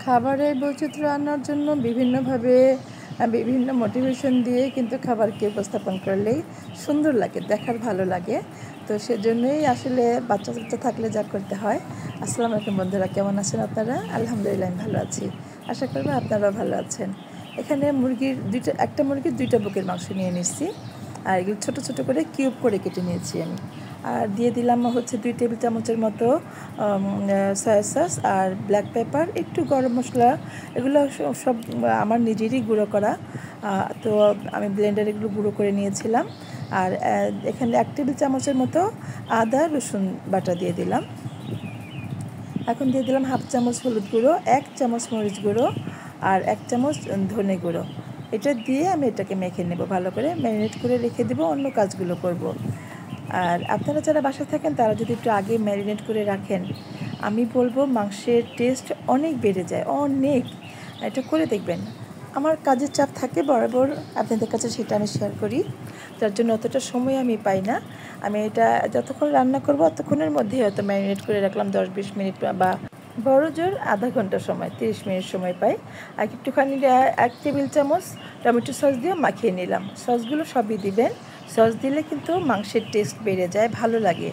খাবারের বৈচিত্র্য আনার জন্য বিভিন্নভাবে বিভিন্ন মোটিভেশন দিয়ে কিন্তু খাবারকে উপস্থাপন করলেই সুন্দর লাগে, দেখার ভালো লাগে। তো সেজন্যই আসলে বাচ্চা কাচ্চা থাকলে যা করতে হয়। আসসালামু আলাইকুম বন্ধুরা, কেমন আছেন আপনারা? আলহামদুলিল্লাহ আমি ভালো আছি, আশা করব আপনারাও ভালো আছেন। এখানে একটা মুরগির 2টা বুকের মাংস নিয়ে নিচ্ছি, আর এগুলো ছোটো ছোটো করে কিউব করে কেটে নিয়েছি আমি। আর দিয়ে দিলাম হচ্ছে 2 টেবিল চামচের মতো সয়া সস আর ব্ল্যাক পেপার, একটু গরম মশলা। এগুলো সব আমার নিজেরই গুঁড়ো করা, তো আমি ব্লেন্ডারে এগুলো গুঁড়ো করে নিয়েছিলাম। আর এখানে 1 টেবিল চামচের মতো আদা রসুন বাটা দিয়ে দিলাম। এখন দিয়ে দিলাম 1/2 চামচ হলুদ গুঁড়ো, 1 চামচ মরিচ গুঁড়ো আর 1 চামচ ধনে গুঁড়ো। এটা দিয়ে আমি এটাকে মেখে নেব, ভালো করে ম্যারিনেট করে রেখে দেবো, অন্য কাজগুলো করব। আর আপনারা যারা বাসায় থাকেন তারা যদি একটু আগে ম্যারিনেট করে রাখেন, আমি বলবো মাংসের টেস্ট অনেক বেড়ে যায়, অনেক। এটা করে দেখবেন। আমার কাজের চাপ থাকে বরাবর, আপনাদের কাছে সেটা আমি শেয়ার করি, যার জন্য অতটা সময় আমি পাই না। আমি এটা যতক্ষণ রান্না করব ততক্ষণের মধ্যেই হয়তো ম্যারিনেট করে রাখলাম 10-20 মিনিট, বা বড় জোর আধা ঘন্টা সময়, 30 মিনিট সময় পাই। আর একটুখানি 1 টেবিল চামচ টমেটো সস দিয়ে মাখিয়ে নিলাম। সসগুলো সবই দিবেন, সস দিলে কিন্তু মাংসের টেস্ট বেড়ে যায়, ভালো লাগে।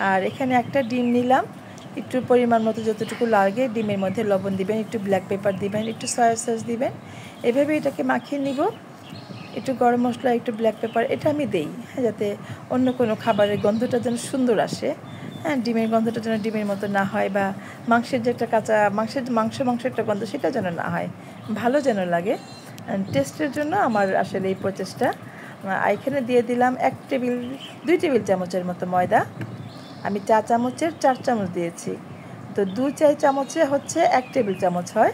আর এখানে একটা ডিম নিলাম, একটু পরিমাণ মতো যতটুকু লাগে। ডিমের মধ্যে লবণ দিবেন, একটু ব্ল্যাক পেপার দিবেন, একটু সয়া সস দিবেন। এভাবে এটাকে মাখিয়ে নিব। একটু গরম মশলা, একটু ব্ল্যাক পেপার এটা আমি দেই, হ্যাঁ, যাতে অন্য কোনো খাবারের গন্ধটা যেন সুন্দর আসে। হ্যাঁ, ডিমের গন্ধটা যেন ডিমের মতো না হয়, বা মাংসের যে একটা কাঁচা মাংস একটা গন্ধ সেটা যেন না হয়, ভালো যেন লাগে। টেস্টের জন্য আমার আসলে এই প্রচেষ্টা। এখানে দিয়ে দিলাম 2 টেবিল চামচের মতো ময়দা। আমি চা চামচের 4 চামচ দিয়েছি, তো 2 চা চামচে হচ্ছে 1 টেবিল চামচ হয়।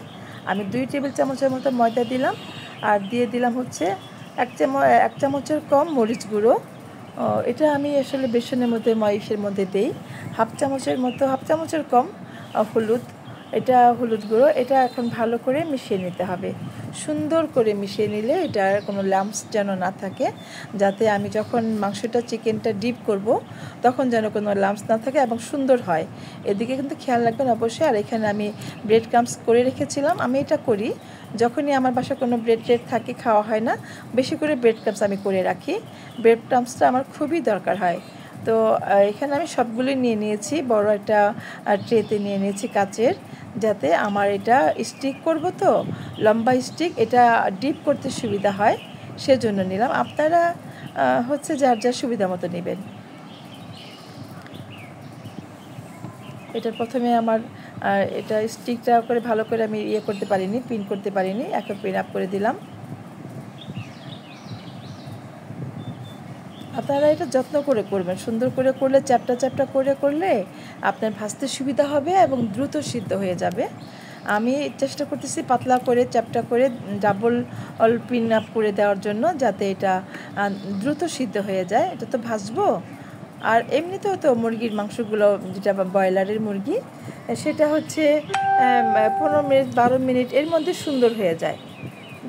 আমি 2 টেবিল চামচের মতো ময়দা দিলাম, আর দিয়ে দিলাম হচ্ছে 1 চামচের কম মরিচ গুঁড়ো। এটা আমি আসলে বেসনের মধ্যে ময়েসের মধ্যে দিই। হাফ চামচের কম হলুদ, এটা হলুদ গুঁড়ো। এটা এখন ভালো করে মিশিয়ে নিতে হবে, সুন্দর করে মিশিয়ে নিলে এটার কোনো লাম্পস যেন না থাকে, যাতে আমি যখন চিকেনটা ডিপ করব তখন যেন কোনো লাম্পস না থাকে এবং সুন্দর হয়। এদিকে কিন্তু খেয়াল রাখবেন অবশ্যই। আর এখানে আমি ব্রেড ক্রাম্বস করে রেখেছিলাম। আমি এটা করি যখনই আমার বাসায় কোনো ব্রেড থাকে, খাওয়া হয় না, বেশি করে ব্রেড ক্রাম্বস আমি করে রাখি। ব্রেড ক্রাম্বসটা আমার খুবই দরকার হয়। তো এখানে আমি সবগুলোই নিয়ে নিয়েছি, বড় একটা ট্রেতে নিয়ে নিয়েছি কাচের, যাতে আমার এটা স্টিক করব, তো লম্বা স্টিক, এটা ডিপ করতে সুবিধা হয়, সেজন্য নিলাম। আপনারা হচ্ছে যার যার সুবিধা মতো নেবেন। এটা প্রথমে আমার এটা স্টিকটা করে ভালো করে আমি করতে পারিনি, পিন করতে পারিনি, এখন পিন আপ করে দিলাম। আপনারা এটা যত্ন করে করবেন, সুন্দর করে করলে, চ্যাপটা করে করলে আপনার ভাজতে সুবিধা হবে এবং দ্রুত সিদ্ধ হয়ে যাবে। আমি চেষ্টা করতেছি পাতলা করে, চ্যাপটা করে, ডাবল পিন আপ করে দেওয়ার জন্য, যাতে এটা দ্রুত সিদ্ধ হয়ে যায়। এটা তো ভাজবো। আর এমনিতেও তো মুরগির মাংসগুলো, যেটা ব্রয়লারের মুরগি, সেটা হচ্ছে 15 মিনিট 12 মিনিট এর মধ্যে সুন্দর হয়ে যায়।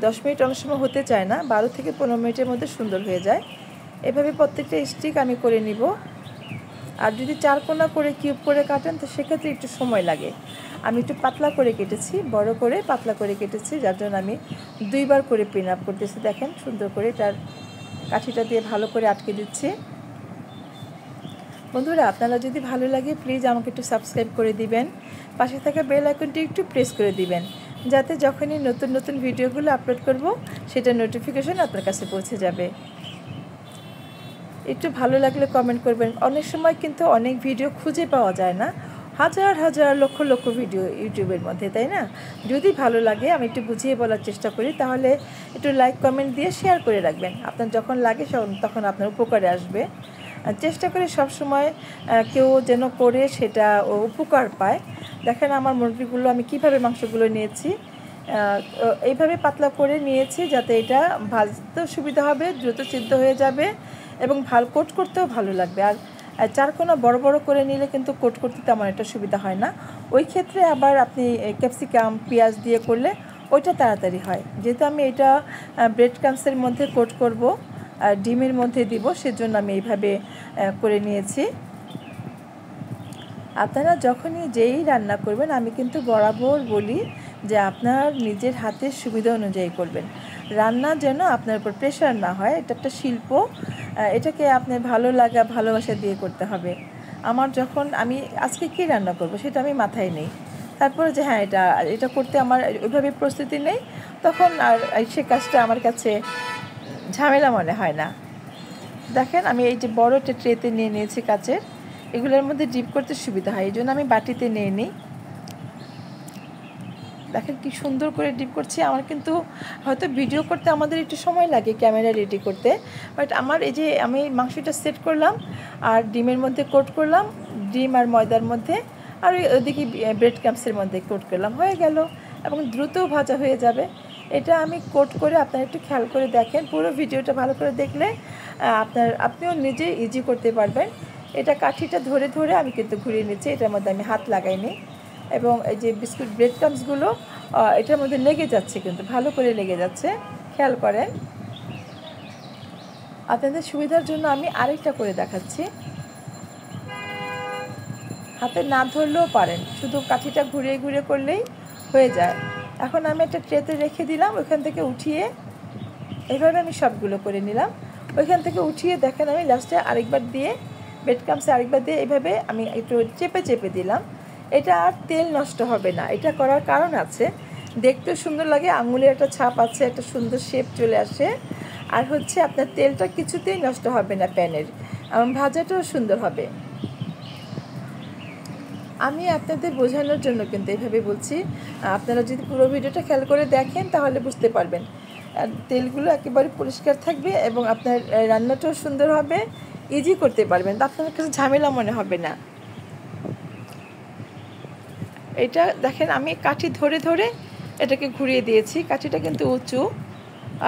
10 মিনিট অনেক সময় হতে চায় না, 12 থেকে 15 মিনিটের মধ্যে সুন্দর হয়ে যায়। এভাবে প্রত্যেকটা স্টিক আমি করে নিব। আর যদি 4 কোনা করে কিউব করে কাটেন তো সেক্ষেত্রে একটু সময় লাগে। আমি একটু পাতলা করে কেটেছি, বড় করে পাতলা করে কেটেছি, যার জন্য আমি 2 বার করে পিন আপ করতেছি। দেখেন সুন্দর করে তার কাঠিটা দিয়ে ভালো করে আটকে দিচ্ছি। বন্ধুরা, আপনারা যদি ভালো লাগে প্লিজ আমাকে একটু সাবস্ক্রাইব করে দিবেন, পাশে থাকা বেল আইকনটি একটু প্রেস করে দিবেন, যাতে যখনই নতুন নতুন ভিডিওগুলো আপলোড করব সেটা নোটিফিকেশন আপনার কাছে পৌঁছে যাবে। একটু ভালো লাগলে কমেন্ট করবেন। অনেক সময় কিন্তু অনেক ভিডিও খুঁজে পাওয়া যায় না, হাজার হাজার লক্ষ লক্ষ ভিডিও ইউটিউবের মধ্যে, তাই না? যদি ভালো লাগে আমি একটু বুঝিয়ে বলার চেষ্টা করি, তাহলে একটু লাইক কমেন্ট দিয়ে শেয়ার করে রাখবেন। আপনার যখন লাগে তখন আপনার উপকারে আসবে। চেষ্টা করি সবসময় কেউ যেন করে সেটা উপকার পায়। দেখেন আমার মুরগিগুলো আমি কীভাবে মাংসগুলো নিয়েছি, এইভাবে পাতলা করে নিয়েছি, যাতে এটা ভাজতেও সুবিধা হবে, দ্রুত সিদ্ধ হয়ে যাবে এবং কোট করতেও ভালো লাগবে। আর 4 কোনা বড় বড় করে নিলে কিন্তু কোট করতে তেমন একটা সুবিধা হয় না। ওই ক্ষেত্রে আবার আপনি ক্যাপসিকাম, পেঁয়াজ দিয়ে করলে ওইটা তাড়াতাড়ি হয়। যেহেতু আমি এটা ব্রেড ক্রাম্বসের মধ্যে কোট করব, ডিমের মধ্যে দিব, সেজন্য আমি এইভাবে করে নিয়েছি। আপনারা যখনই যেই রান্না করবেন, আমি কিন্তু বরাবর বলি যে আপনার নিজের হাতের সুবিধা অনুযায়ী করবেন। রান্না যেন আপনার উপর প্রেশার না হয়, এটা একটা শিল্প, এটাকে আপনার ভালো লাগা ভালোবাসা দিয়ে করতে হবে। আমার যখন আমি আজকে কী রান্না করব সেটা আমি মাথায় নেই, তারপরে যে হ্যাঁ এটা করতে আমার ওইভাবে প্রস্তুতি নেই, তখন আর সে কাজটা আমার কাছে ঝামেলা মনে হয় না। দেখেন আমি এই যে বড় একটা ট্রেতে নিয়ে নিয়েছি কাচের, এগুলোর মধ্যে ডিপ করতে সুবিধা হয়, এই জন্য আমি বাটিতে নিয়ে নিই। দেখেন কি সুন্দর করে ডিপ করছি। আমার কিন্তু হয়তো ভিডিও করতে আমাদের একটু সময় লাগে ক্যামেরা রেডি করতে, বাট আমার এই যে আমি মাংসটা সেট করলাম আর ডিমের মধ্যে কোট করলাম, ডিম আর ময়দার মধ্যে, আর ওইদিকে ব্রেড ক্রাম্বসের মধ্যে কোট করলাম, হয়ে গেল এবং দ্রুত ভাজা হয়ে যাবে। এটা আমি কোট করে আপনারা একটু খেয়াল করে দেখেন, পুরো ভিডিওটা ভালো করে দেখলে আপনিও নিজে ইজি করতে পারবেন। এটা কাঠিটা ধরে ধরে আমি কিন্তু ঘুরিয়ে নিচ্ছি, এটার মধ্যে আমি হাত লাগাইনি, এবং এই যে বিস্কুট ব্রেড ক্রাম্বসগুলো এটার মধ্যে লেগে যাচ্ছে, কিন্তু ভালো করে লেগে যাচ্ছে, খেয়াল করেন। আপনাদের সুবিধার জন্য আমি আরেকটা করে দেখাচ্ছি, হাতে না ধরলেও পারেন, শুধু কাঠিটা ঘুরিয়ে ঘুরিয়ে করলেই হয়ে যায়। এখন আমি একটা ট্রেতে রেখে দিলাম, ওইখান থেকে উঠিয়ে এইভাবে আমি সবগুলো করে নিলাম। ওইখান থেকে উঠিয়ে দেখেন আমি লাস্টে আরেকবার দিয়ে ব্রেড ক্রাম্বসে আরেকবার দিয়ে এইভাবে আমি একটু চেপে চেপে দিলাম। এটা আর তেল নষ্ট হবে না, এটা করার কারণ আছে, দেখতেও সুন্দর লাগে, আঙুলের একটা ছাপ আছে, একটা সুন্দর শেপ চলে আসে, আর হচ্ছে আপনার তেলটা কিছুতেই নষ্ট হবে না প্যানের, এবং ভাজাটাও সুন্দর হবে। আমি আপনাদের বোঝানোর জন্য কিন্তু এইভাবে বলছি, আপনারা যদি পুরো ভিডিওটা খেয়াল করে দেখেন তাহলে বুঝতে পারবেন। তেলগুলো একেবারে পরিষ্কার থাকবে এবং আপনার রান্নাটাও সুন্দর হবে, ইজি করতে পারবেন, আপনার কাছে ঝামেলা মনে হবে না। এটা দেখেন আমি কাঠি ধরে ধরে এটাকে ঘুরিয়ে দিয়েছি, কাঠিটা কিন্তু উঁচু,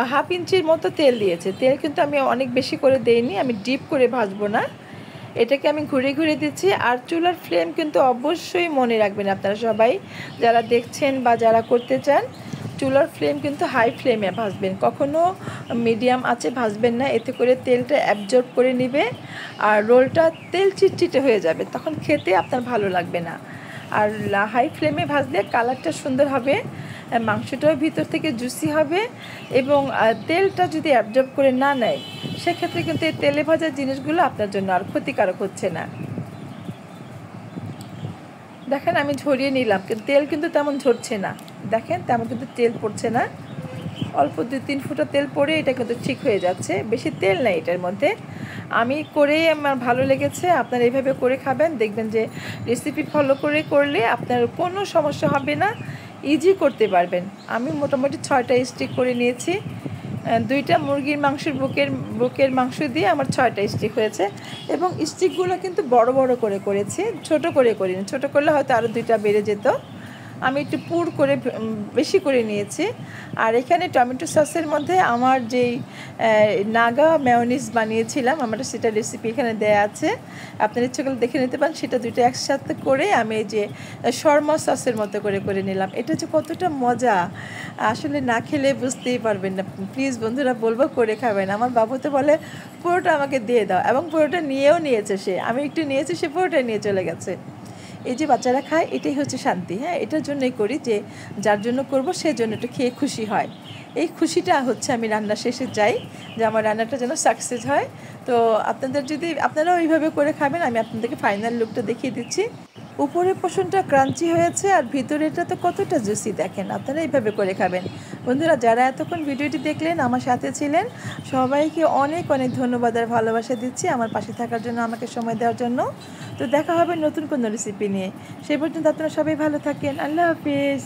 1/2 ইঞ্চির মতো তেল দিয়েছে, তেল কিন্তু আমি অনেক বেশি করে দেইনি, আমি ডিপ করে ভাজবো না, এটাকে আমি ঘুরিয়ে ঘুরিয়ে দিচ্ছি। আর চুলার ফ্লেম কিন্তু অবশ্যই মনে রাখবেন আপনারা সবাই যারা দেখছেন বা যারা করতে চান, চুলার ফ্লেম কিন্তু হাই ফ্লেমে ভাজবেন, কখনো মিডিয়াম আঁচে ভাজবেন না, এতে করে তেলটা অ্যাবজর্ব করে নেবে আর রোলটা তেল চিটচিটে হয়ে যাবে, তখন খেতে আপনার ভালো লাগবে না। আর হাই ফ্লেমে ভাজলে কালারটা সুন্দর হবে, মাংসটাও ভিতর থেকে জুসি হবে, এবং তেলটা যদি অ্যাবজর্ব করে না নেয় সেক্ষেত্রে কিন্তু এই তেলে ভাজা জিনিসগুলো আপনার জন্য আর ক্ষতিকারক হচ্ছে না। দেখেন আমি ঝরিয়ে নিলাম, কিন্তু তেল কিন্তু তেমন ঝরছে না, দেখেন তেমন কিন্তু তেল পড়ছে না, অল্প 2-3 ফোঁটা তেল পড়ে এটা কিন্তু ঠিক হয়ে যাচ্ছে, বেশি তেল নেই এটার মধ্যে। আমি করেই আমার ভালো লেগেছে, আপনারা এইভাবে করে খাবেন, দেখবেন যে রেসিপি ফলো করে করলে আপনার কোনো সমস্যা হবে না, ইজি করতে পারবেন। আমি মোটামুটি 6টা স্টিক করে নিয়েছি, 2টা মুরগির মাংসের বুকের মাংস দিয়ে আমার 6টা স্টিক হয়েছে, এবং স্টিকগুলো কিন্তু বড় বড় করে করেছি, ছোট করে করিনি, ছোট করলে হয়তো আরও 2টা বেড়ে যেত। আমি একটু পুর করে বেশি করে নিয়েছি। আর এখানে টমেটো সসের মধ্যে আমার যেই নাগা মেয়োনিজ বানিয়েছিলাম, আমার সেটা রেসিপি এখানে দেয়া আছে, আপনার ইচ্ছে করলে দেখে নিতে পারেন, সেটা দুটো একসাথে করে আমি এই যে শর্মা সসের মতো করে করে নিলাম। এটা যে কতটা মজা আসলে না খেলে বুঝতেই পারবেন না, প্লিজ বন্ধুরা বলবো করে খাবেন। আমার বাবু তো বলে পুরোটা আমাকে দিয়ে দাও, এবং পুরোটা নিয়েও নিয়েছে সে, আমি একটু নিয়েছি সে পুরোটা নিয়ে চলে গেছে। এই যে বাচ্চারা খায় এটাই হচ্ছে শান্তি, হ্যাঁ এটার জন্যই করি, যে যার জন্য করব সেই জন্য একটু খেয়ে খুশি হয়, এই খুশিটা হচ্ছে আমি রান্না শেষে চাই, যে আমার রান্নাটা যেন সাকসেস হয়। তো আপনাদের যদি আপনারাও এইভাবে করে খাবেন, আমি আপনাদেরকে ফাইনাল লুকটা দেখিয়ে দিচ্ছি। উপরের পোর্শনটা ক্রাঞ্চি হয়েছে আর ভিতরেটা তো কতটা জুসি, দেখেন আপনারা এইভাবে করে খাবেন। বন্ধুরা যারা এতক্ষণ ভিডিওটি দেখলেন, আমার সাথে ছিলেন, সবাইকে অনেক অনেক ধন্যবাদ আর ভালোবাসা দিচ্ছি আমার পাশে থাকার জন্য, আমাকে সময় দেওয়ার জন্য। তো দেখা হবে নতুন কোনো রেসিপি নিয়ে, সেই পর্যন্ত আপনারা সবাই ভালো থাকেন, আল্লাহ হাফিজ।